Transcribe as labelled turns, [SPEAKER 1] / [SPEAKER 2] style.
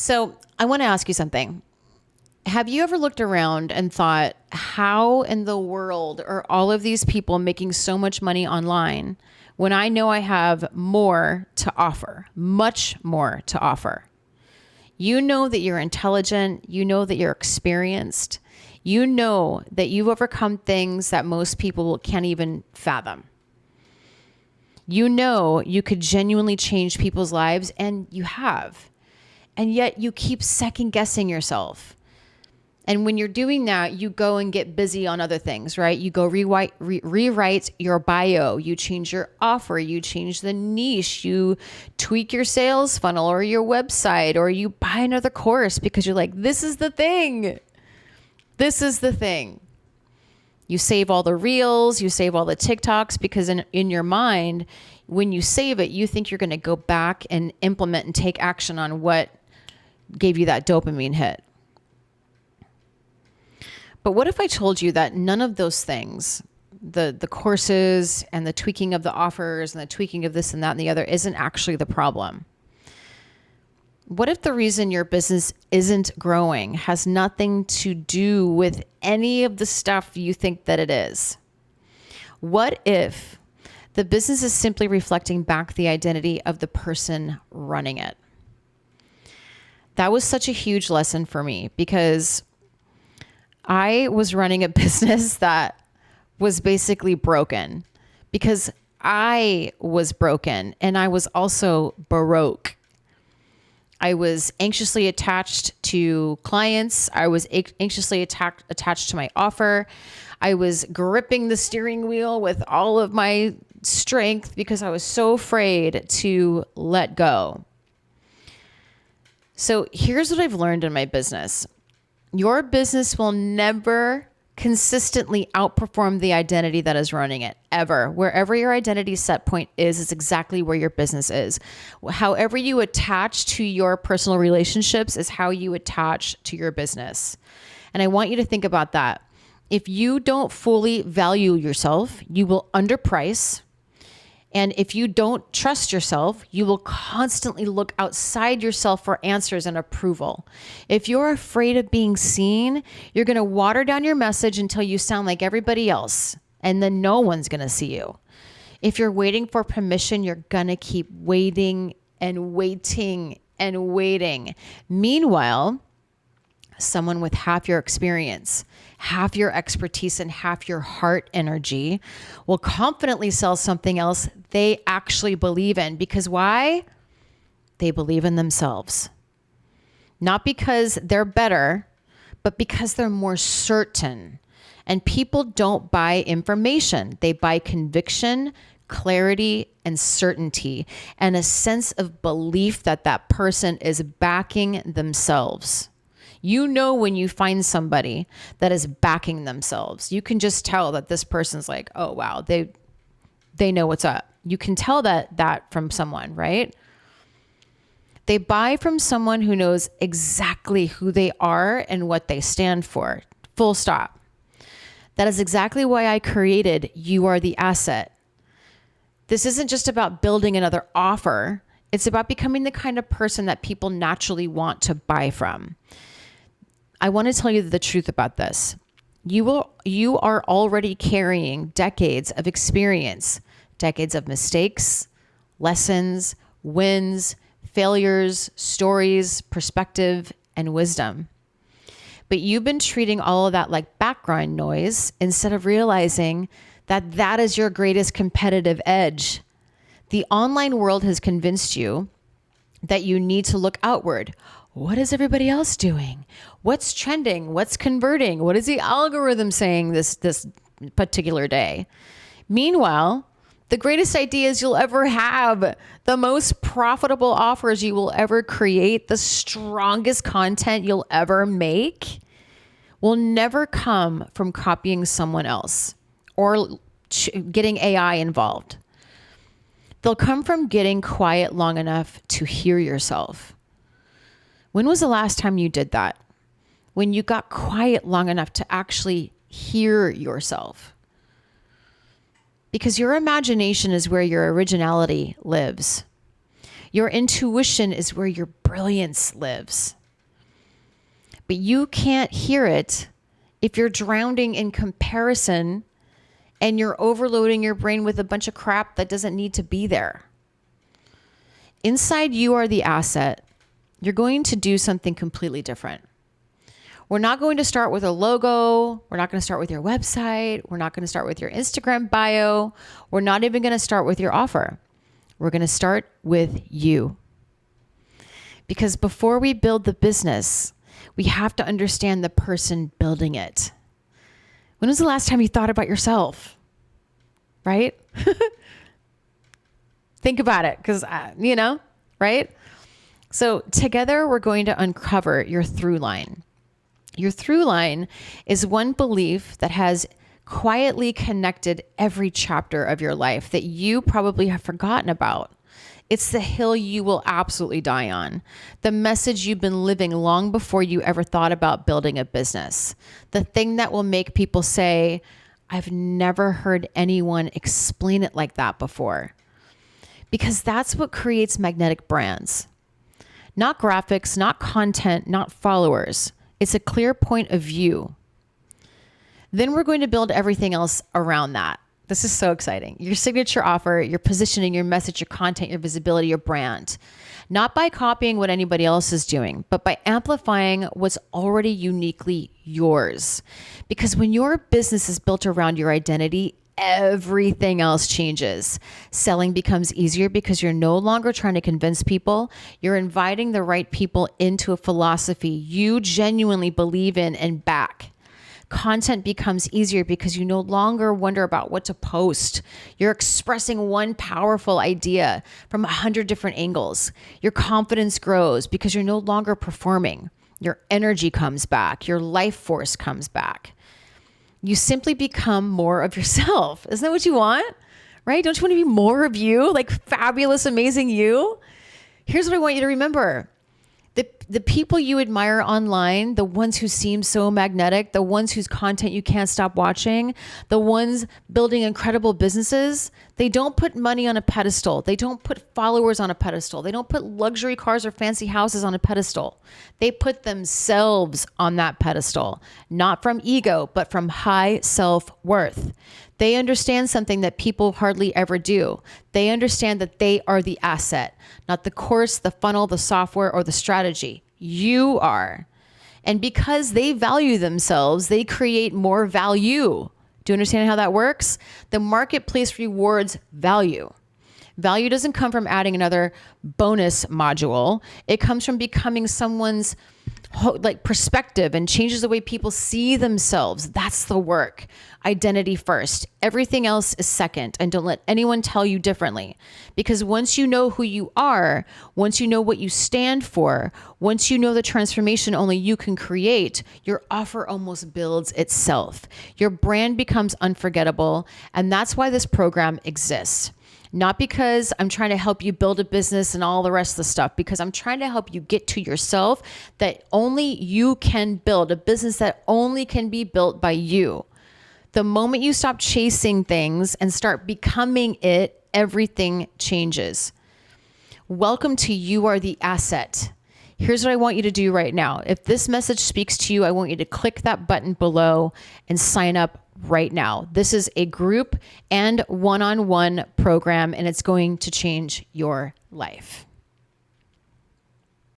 [SPEAKER 1] So I want to ask you something. Have you ever looked around and thought, how in the world are all of these people making so much money online when I know I have more to offer, much more to offer? You know that you're intelligent. You know that you're experienced. You know that you've overcome things that most people can't even fathom. You know you could genuinely change people's lives, and you have. And yet you keep second guessing yourself. And when you're doing that, you go and get busy on other things, right? You go rewrite your bio, you change your offer, you change the niche, you tweak your sales funnel or your website, or you buy another course because you're like, this is the thing. This is the thing. You save all the reels, you save all the TikToks, because in your mind, when you save it, you think you're going to go back and implement and take action on what gave you that dopamine hit. But what if I told you that none of those things, the courses and the tweaking of the offers and the tweaking of this and that and the other, isn't actually the problem? What if the reason your business isn't growing has nothing to do with any of the stuff you think that it is? What if the business is simply reflecting back the identity of the person running it? That was such a huge lesson for me, because I was running a business that was basically broken because I was broken, and I was also baroque. I was anxiously attached to clients. I was anxiously attached to my offer. I was gripping the steering wheel with all of my strength because I was so afraid to let go. So here's what I've learned in my business. Your business will never consistently outperform the identity that is running it, ever. Wherever your identity set point is exactly where your business is. However you attach to your personal relationships is how you attach to your business. And I want you to think about that. If you don't fully value yourself, you will underprice. And if you don't trust yourself, you will constantly look outside yourself for answers and approval. If you're afraid of being seen, you're going to water down your message until you sound like everybody else, and then no one's going to see you. If you're waiting for permission, you're going to keep waiting and waiting and waiting. Meanwhile, someone with half your experience, half your expertise, and half your heart energy will confidently sell something else they actually believe in. Because why? They believe in themselves. Not because they're better, but because they're more certain. And people don't buy information. They buy conviction, clarity, and certainty, and a sense of belief that that person is backing themselves. You know when you find somebody that is backing themselves, you can just tell that this person's like, oh, wow, they know what's up. You can tell that from someone, right? They buy from someone who knows exactly who they are and what they stand for. Full stop. That is exactly why I created You Are the Asset. This isn't just about building another offer. It's about becoming the kind of person that people naturally want to buy from. I want to tell you the truth about this. You are already carrying decades of experience, decades of mistakes, lessons, wins, failures, stories, perspective, and wisdom. But you've been treating all of that like background noise instead of realizing that that is your greatest competitive edge. The online world has convinced you that you need to look outward. What is everybody else doing? What's trending? What's converting? What is the algorithm saying this particular day? Meanwhile, the greatest ideas you'll ever have, the most profitable offers you will ever create, the strongest content you'll ever make will never come from copying someone else or getting AI involved. They'll come from getting quiet long enough to hear yourself. When was the last time you did that? When you got quiet long enough to actually hear yourself. Because your imagination is where your originality lives. Your intuition is where your brilliance lives. But you can't hear it if you're drowning in comparison and you're overloading your brain with a bunch of crap that doesn't need to be there. Inside you are the asset. You're going to do something completely different. We're not going to start with a logo. We're not going to start with your website. We're not going to start with your Instagram bio. We're not even going to start with your offer. We're going to start with you. Because before we build the business, we have to understand the person building it. When was the last time you thought about yourself? Right? Think about it, because, right? So together we're going to uncover your through line. Your through line is one belief that has quietly connected every chapter of your life that you probably have forgotten about. It's the hill you will absolutely die on. The message you've been living long before you ever thought about building a business. The thing that will make people say, I've never heard anyone explain it like that before. Because that's what creates magnetic brands. Not graphics, not content, not followers. It's a clear point of view. Then we're going to build everything else around that. This is so exciting. Your signature offer, your positioning, your message, your content, your visibility, your brand. Not by copying what anybody else is doing, but by amplifying what's already uniquely yours. Because when your business is built around your identity, everything else changes. Selling becomes easier because you're no longer trying to convince people. You're inviting the right people into a philosophy you genuinely believe in and back. Content becomes easier because you no longer wonder about what to post. You're expressing one powerful idea from 100 different angles. Your confidence grows because you're no longer performing. Your energy comes back. Your life force comes back. You simply become more of yourself. Isn't that what you want? Right? Don't you want to be more of you? Like fabulous, amazing you? Here's what I want you to remember. The people you admire online, the ones who seem so magnetic, the ones whose content you can't stop watching, the ones building incredible businesses, they don't put money on a pedestal. They don't put followers on a pedestal. They don't put luxury cars or fancy houses on a pedestal. They put themselves on that pedestal, not from ego, but from high self-worth. They understand something that people hardly ever do. They understand that they are the asset, not the course, the funnel, the software, or the strategy. You are. And because they value themselves, they create more value. Do you understand how that works? The marketplace rewards value. Value doesn't come from adding another bonus module. It comes from becoming someone's perspective and changes the way people see themselves. That's the work. Identity first. Everything else is second. And don't let anyone tell you differently. Because once you know who you are, once you know what you stand for, once you know the transformation only you can create, your offer almost builds itself. Your brand becomes unforgettable. And that's why this program exists. Not because I'm trying to help you build a business and all the rest of the stuff, because I'm trying to help you get to yourself that only you can build, a business that only can be built by you. The moment you stop chasing things and start becoming it, everything changes. Welcome to You Are the Asset. Here's what I want you to do right now. If this message speaks to you, I want you to click that button below and sign up right now. This is a group and one-on-one program, and it's going to change your life.